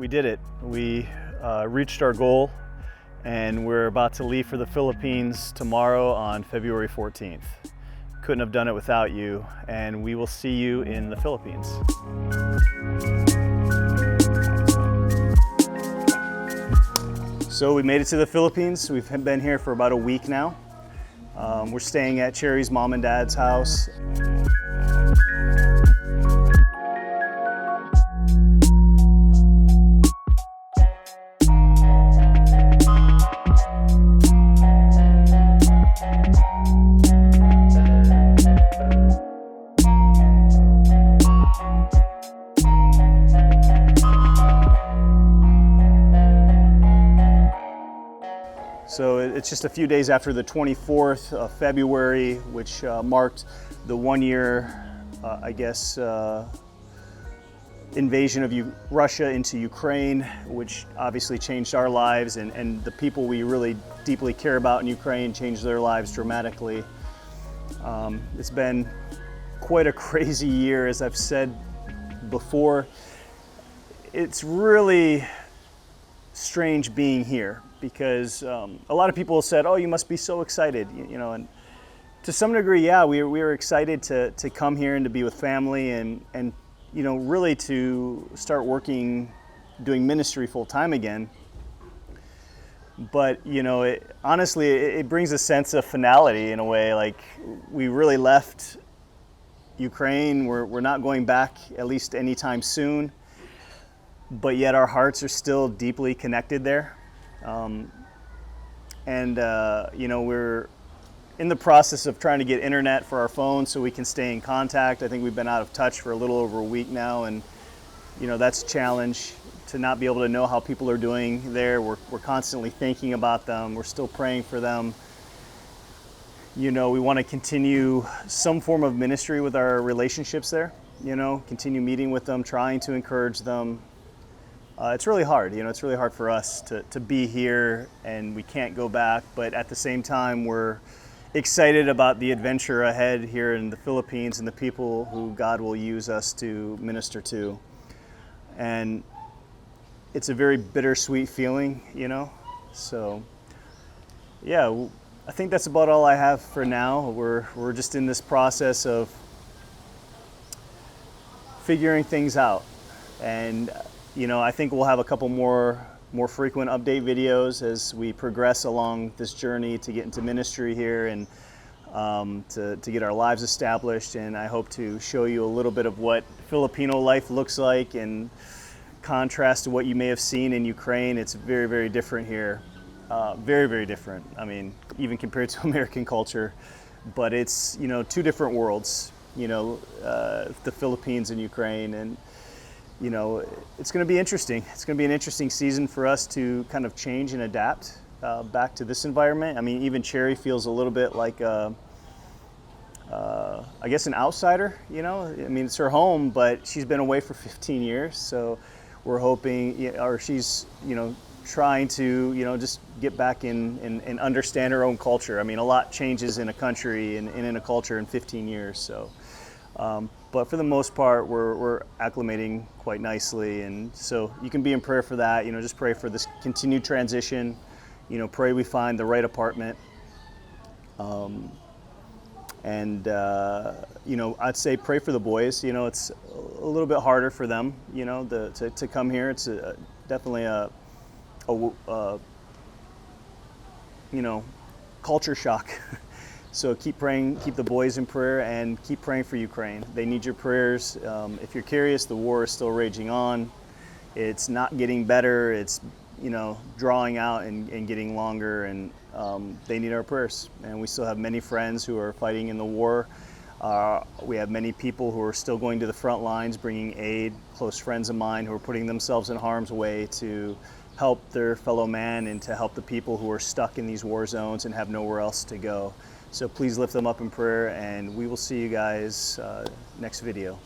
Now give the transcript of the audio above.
We did it. We reached our goal, and we're about to leave for the Philippines tomorrow on February 14th. Couldn't have done it without you, and we will see you in the Philippines. So we made it to the Philippines. We've been here for about a week now. We're staying at Cherry's mom and dad's house. So it's just a few days after the 24th of February, which marked the 1 year, invasion of Russia into Ukraine, which obviously changed our lives, and the people we really deeply care about in Ukraine changed their lives dramatically. It's been quite a crazy year, as I've said before. It's really strange being here, because a lot of people said, "Oh, you must be so excited," you know, and to some degree, yeah, we were excited to come here and to be with family and you know, really to start doing ministry full time again. But you know, honestly, it brings a sense of finality in a way. Like, we really left Ukraine. We're not going back, at least anytime soon. But yet our hearts are still deeply connected there. You know, we're in the process of trying to get internet for our phones so we can stay in contact. I think we've been out of touch for a little over a week now, and you know, that's a challenge to not be able to know how people are doing there. We're constantly thinking about them. We're still praying for them. You know, we want to continue some form of ministry with our relationships there, you know, continue meeting with them, trying to encourage them. It's really hard, you know, it's really hard for us to be here and we can't go back, but at the same time, we're excited about the adventure ahead here in the Philippines and the people who God will use us to minister to. And it's a very bittersweet feeling, you know, so yeah, I think that's about all I have for now. We're just in this process of figuring things out, and you know, I think we'll have a couple more frequent update videos as we progress along this journey to get into ministry here and to get our lives established. And I hope to show you a little bit of what Filipino life looks like in contrast to what you may have seen in Ukraine. It's very, very different here. Very, very different. I mean, even compared to American culture. But it's, you know, two different worlds, you know, the Philippines and Ukraine. And you know, it's going to be interesting. It's going to be an interesting season for us to kind of change and adapt back to this environment. I mean, even Cherry feels a little bit like, I guess, an outsider, you know? I mean, it's her home, but she's been away for 15 years. So we're hoping, or she's, you know, trying to, you know, just get back and understand her own culture. I mean, a lot changes in a country and in a culture in 15 years. So. But for the most part, we're acclimating quite nicely, and so you can be in prayer for that. You know, just pray for this continued transition. You know, pray we find the right apartment. You know, I'd say pray for the boys. You know, it's a little bit harder for them, you know, to come here. It's definitely a you know, culture shock. So keep praying, keep the boys in prayer, and keep praying for Ukraine. They need your prayers. If you're curious, the war is still raging on. It's not getting better. It's, you know, drawing out and getting longer, and they need our prayers. And we still have many friends who are fighting in the war. We have many people who are still going to the front lines, bringing aid, close friends of mine who are putting themselves in harm's way to help their fellow man and to help the people who are stuck in these war zones and have nowhere else to go. So please lift them up in prayer, and we will see you guys next video.